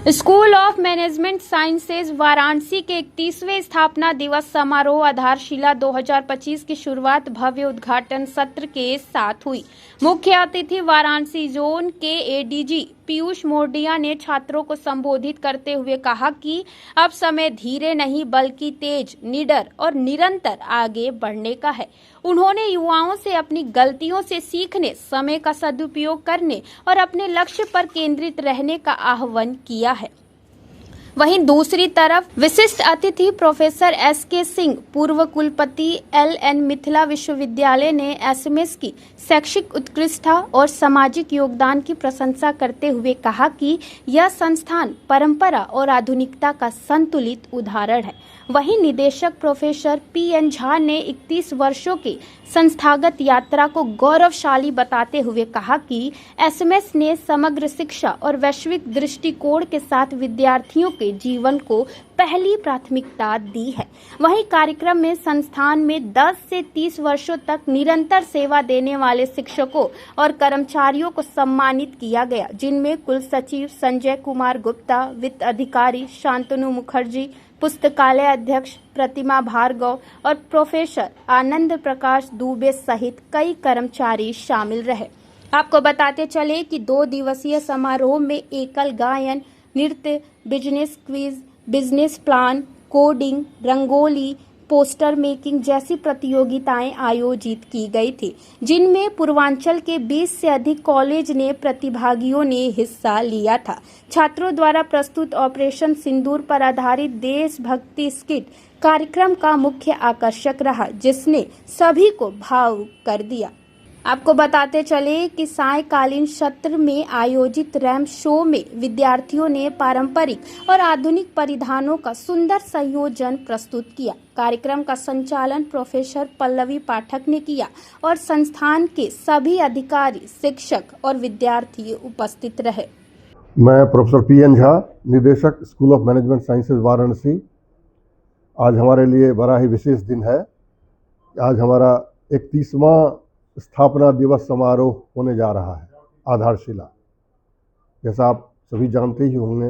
School of management sciences Varanasi के 31वें स्थापना दिवस समारोह आधारशिला 2025 की शुरुआत भव्य उद्घाटन सत्र के साथ हुई। मुख्य अतिथि वाराणसी जोन के एडीजी पीयूष मोडिया ने छात्रों को संबोधित करते हुए कहा कि अब समय धीरे नहीं बल्कि तेज, निडर और निरंतर आगे बढ़ने का है। उन्होंने युवाओं से अपनी गलतियों से सीखने, समय का सदुपयोग करने और अपने लक्ष्य पर केंद्रित रहने का आह्वान किया है। वहीं दूसरी तरफ विशिष्ट अतिथि प्रोफेसर एसके सिंह, पूर्व कुलपति एलएन मिथिला विश्वविद्यालय ने एसएमएस की शैक्षिक उत्कृष्टता और सामाजिक योगदान की प्रशंसा करते हुए कहा कि यह संस्थान परंपरा और आधुनिकता का संतुलित उदाहरण है। वहीं निदेशक प्रोफेसर पीएन झा ने 31 वर्षों की संस्थागत यात्रा को गौरवशाली बताते हुए कहा कि एसएमएस ने समग्र शिक्षा और वैश्विक दृष्टिकोण के साथ विद्यार्थियों के जीवन को पहली प्राथमिकता दी है। वहीं कार्यक्रम में संस्थान में 10 से 30 वर्षों तक निरंतर सेवा देने वाले शिक्षकों और कर्मचारियों को सम्मानित किया गया, जिनमें कुल सचिव संजय कुमार गुप्ता, वित्त अधिकारी शांतनु मुखर्जी, पुस्तकालय अध्यक्ष प्रतिमा भार्गव और प्रोफेसर आनंद प्रकाश दुबे सहित कई कर्मचारी शामिल रहे। आपको बताते चले कि 2 दिवसीय समारोह में एकल गायन, नृत्य, business quiz, business plan, coding, rangoli, poster making जैसी प्रतियोगिताएं आयोजित की गई थी, जिनमें पूर्वांचल के 20 से अधिक कॉलेज ने प्रतिभागियों ने हिस्सा लिया था। छात्रों द्वारा प्रस्तुत ऑपरेशन सिंदूर पर आधारित देशभक्ति स्किट कार्यक्रम का मुख्य आकर्षक रहा, जिसने सभी को भावुक कर दिया। आपको बताते चले कि सायंकालीन सत्र में आयोजित रैंप शो में विद्यार्थियों ने पारंपरिक और आधुनिक परिधानों का सुंदर संयोजन प्रस्तुत किया। कार्यक्रम का संचालन प्रोफेसर पल्लवी पाठक ने किया और संस्थान के सभी अधिकारी, शिक्षक और विद्यार्थी उपस्थित रहे। मैं प्रोफेसर पीएन झा, निदेशक school of management sciences Varanasi. आज हमारे लिए बड़ा ही विशेष दिन है। आज हमारा 31वां स्थापना दिवस समारोह होने जा रहा है, आधारशिला। जैसा आप सभी जानते ही होंगे,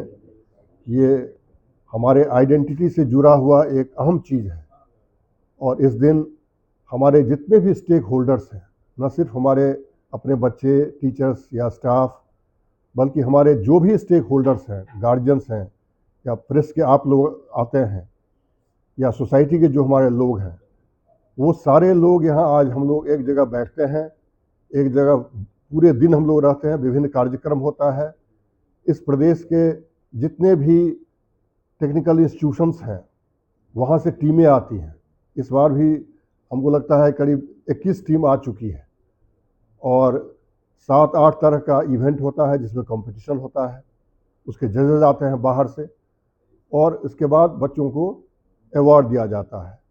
ये हमारे आइडेंटिटी से जुड़ा हुआ एक अहम चीज़ है और इस दिन हमारे जितने भी स्टेक होल्डर्स हैं, न सिर्फ हमारे अपने बच्चे, टीचर्स या स्टाफ, बल्कि हमारे जो भी स्टेक होल्डर्स हैं, गार्जियंस हैं या प्रेस के आप लोग आते हैं या सोसाइटी के जो हमारे लोग हैं, वो सारे लोग यहाँ आज हम लोग एक जगह बैठते हैं, एक जगह पूरे दिन हम लोग रहते हैं, विभिन्न कार्यक्रम होता है। इस प्रदेश के जितने भी टेक्निकल इंस्टीट्यूशंस हैं, वहाँ से टीमें आती हैं। इस बार भी हमको लगता है करीब 21 टीम आ चुकी है और 7-8 तरह का इवेंट होता है जिसमें कंपटीशन होता है। उसके जजेस आते हैं बाहर से और इसके बाद बच्चों को अवार्ड दिया जाता है।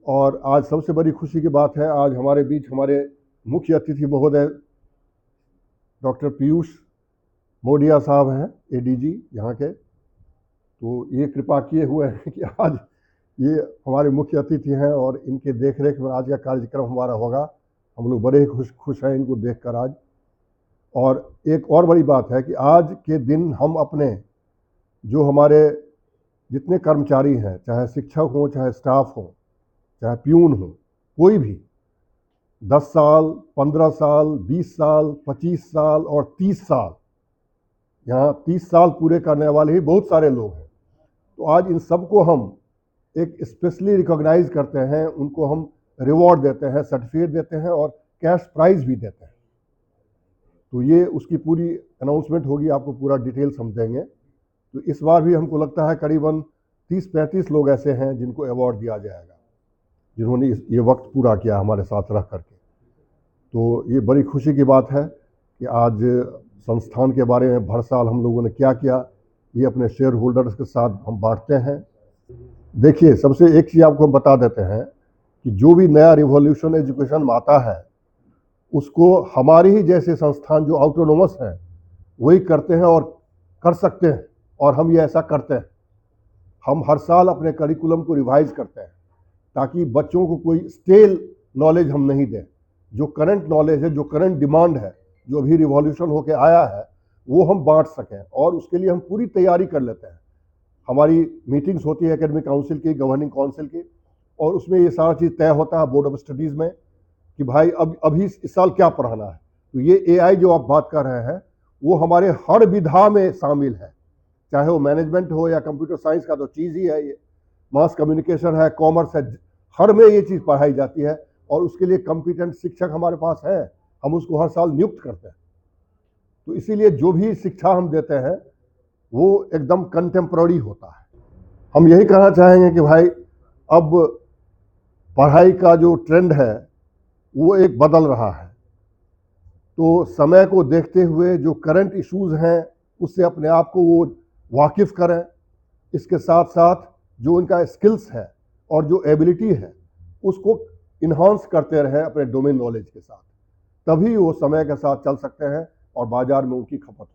और आज सबसे बड़ी खुशी की बात है, आज हमारे बीच हमारे मुख्य अतिथि महोदय डॉक्टर पीयूष मोडिया साहब हैं, एडीजी यहाँ के। तो ये कृपा किए हुए हैं कि आज ये हमारे मुख्य अतिथि हैं और इनके देखरेख में आज का कार्यक्रम हमारा होगा। हम लोग बड़े ही खुश हैं इनको देखकर आज। और एक और बड़ी बात है कि आज के दिन हम अपने जो हमारे जितने कर्मचारी हैं, चाहे शिक्षक हों, चाहे स्टाफ हों, चाहे प्यून हो, कोई भी 10 साल, 15 साल, 20 साल, 25 साल और 30 साल, यहाँ 30 साल पूरे करने वाले ही बहुत सारे लोग हैं। तो आज इन सबको हम एक स्पेशली रिकॉग्नाइज करते हैं, उनको हम रिवॉर्ड देते हैं, सर्टिफिकेट देते हैं और कैश प्राइज भी देते हैं। तो ये उसकी पूरी अनाउंसमेंट होगी, आपको पूरा डिटेल्स हम देंगे। तो इस बार भी हमको लगता है करीबन 30-35 लोग ऐसे हैं जिनको अवार्ड दिया जाएगा, जिन्होंने ये वक्त पूरा किया हमारे साथ रह करके। तो ये बड़ी खुशी की बात है कि आज संस्थान के बारे में हर साल हम लोगों ने क्या किया, ये अपने शेयर होल्डर्स के साथ हम बांटते हैं। देखिए, सबसे एक चीज़ आपको हम बता देते हैं कि जो भी नया रिवॉल्यूशन एजुकेशन में आता है, उसको हमारे ही जैसे संस्थान जो ऑटोनोमस हैं वही करते हैं और कर सकते हैं, और हम ये ऐसा करते हैं। हम हर साल अपने करिकुलम को रिवाइज करते हैं ताकि बच्चों को कोई स्टेल नॉलेज हम नहीं दें। जो करंट नॉलेज है, जो करंट डिमांड है, जो अभी रिवॉल्यूशन होके आया है, वो हम बांट सकें, और उसके लिए हम पूरी तैयारी कर लेते हैं। हमारी मीटिंग्स होती है एकेडमिक काउंसिल की, गवर्निंग काउंसिल की, और उसमें ये सारा चीज़ तय होता है बोर्ड ऑफ स्टडीज़ में कि भाई अब अभी इस साल क्या पढ़ाना है। तो ये एआई जो आप बात कर रहे हैं वो हमारे हर विधा में शामिल है, चाहे वो मैनेजमेंट हो या कंप्यूटर साइंस का तो चीज़ ही है, ये मास कम्युनिकेशन है, कॉमर्स है, हर में ये चीज़ पढ़ाई जाती है, और उसके लिए कॉम्पिटेंट शिक्षक हमारे पास हैं, हम उसको हर साल नियुक्त करते हैं। तो इसीलिए जो भी शिक्षा हम देते हैं वो एकदम कंटेम्प्ररी होता है। हम यही कहना चाहेंगे कि भाई अब पढ़ाई का जो ट्रेंड है वो एक बदल रहा है, तो समय को देखते हुए जो करंट इश्यूज हैं उससे अपने आप को वो वाकिफ़ करें। इसके साथ साथ जो उनका स्किल्स है और जो एबिलिटी है उसको इन्हांस करते रहें अपने डोमेन नॉलेज के साथ, तभी वो समय के साथ चल सकते हैं और बाजार में उनकी खपत हो।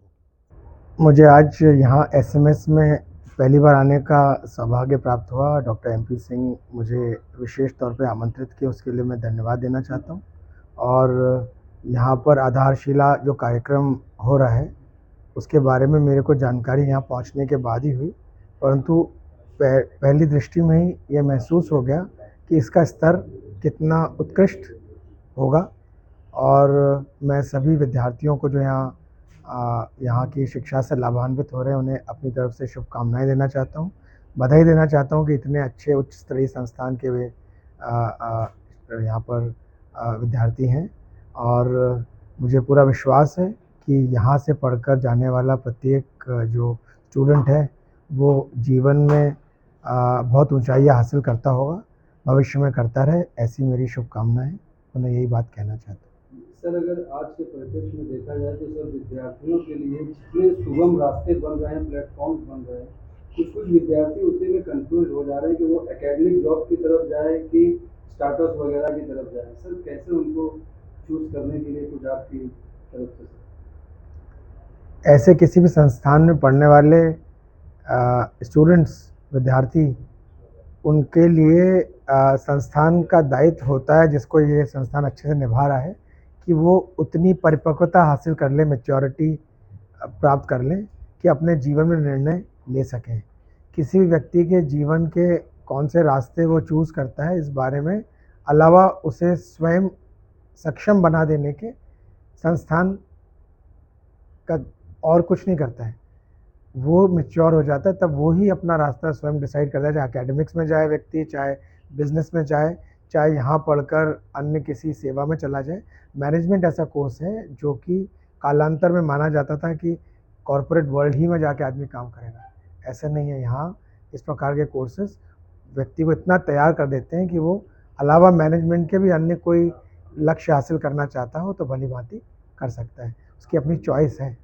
मुझे आज यहाँ एसएमएस में पहली बार आने का सौभाग्य प्राप्त हुआ। डॉक्टर एमपी सिंह मुझे विशेष तौर पे आमंत्रित किए, उसके लिए मैं धन्यवाद देना चाहता हूँ। और यहाँ पर आधारशिला जो कार्यक्रम हो रहा है उसके बारे में मेरे को जानकारी यहाँ पहुँचने के बाद ही हुई, परंतु पहली दृष्टि में ही ये महसूस हो गया कि इसका स्तर कितना उत्कृष्ट होगा। और मैं सभी विद्यार्थियों को जो यहाँ की शिक्षा से लाभान्वित हो रहे हैं उन्हें अपनी तरफ से शुभकामनाएं देना चाहता हूँ, बधाई देना चाहता हूँ कि इतने अच्छे उच्च स्तरीय संस्थान के वे यहाँ पर विद्यार्थी हैं। और मुझे पूरा विश्वास है कि यहाँ से पढ़कर जाने वाला प्रत्येक जो स्टूडेंट है वो जीवन में बहुत ऊंचाइयाँ हासिल करता होगा, भविष्य में करता रहे, ऐसी मेरी शुभकामनाएं। तो मैं यही बात कहना चाहता हूँ। सर, अगर आज के परिप्रेक्ष्य में देखा जाए तो सर विद्यार्थियों के लिए जितने सुगम रास्ते बन रहे हैं, प्लेटफॉर्म्स बन रहे हैं, कुछ विद्यार्थी उसी में कंफ्यूज हो जा रहे हैं कि वो एकेडमिक जॉब की तरफ जाए कि स्टार्टअप्स वगैरह की तरफ जाए। सर, कैसे उनको चूज करने के लिए कुछ आपकी तरफ से? ऐसे किसी भी संस्थान में पढ़ने वाले स्टूडेंट्स, विद्यार्थी, उनके लिए संस्थान का दायित्व होता है, जिसको ये संस्थान अच्छे से निभा रहा है, कि वो उतनी परिपक्वता हासिल कर लें, मैच्योरिटी प्राप्त कर लें कि अपने जीवन में निर्णय ले सकें। किसी भी व्यक्ति के जीवन के कौन से रास्ते वो चूज़ करता है, इस बारे में अलावा उसे स्वयं सक्षम बना देने के संस्थान का और कुछ नहीं करता है। वो मैच्योर हो जाता है तब वो ही अपना रास्ता स्वयं डिसाइड करता है, चाहे एकेडमिक्स में जाए व्यक्ति, चाहे बिजनेस में जाए, चाहे यहाँ पढ़कर अन्य किसी सेवा में चला जाए। मैनेजमेंट ऐसा कोर्स है जो कि कालांतर में माना जाता था कि कॉरपोरेट वर्ल्ड ही में जाके आदमी काम करेगा, ऐसा नहीं है। यहाँ इस प्रकार के कोर्सेज व्यक्ति को इतना तैयार कर देते हैं कि वो अलावा मैनेजमेंट के भी अन्य कोई लक्ष्य हासिल करना चाहता हो तो भली भांति कर सकता है, उसकी अपनी चॉइस है।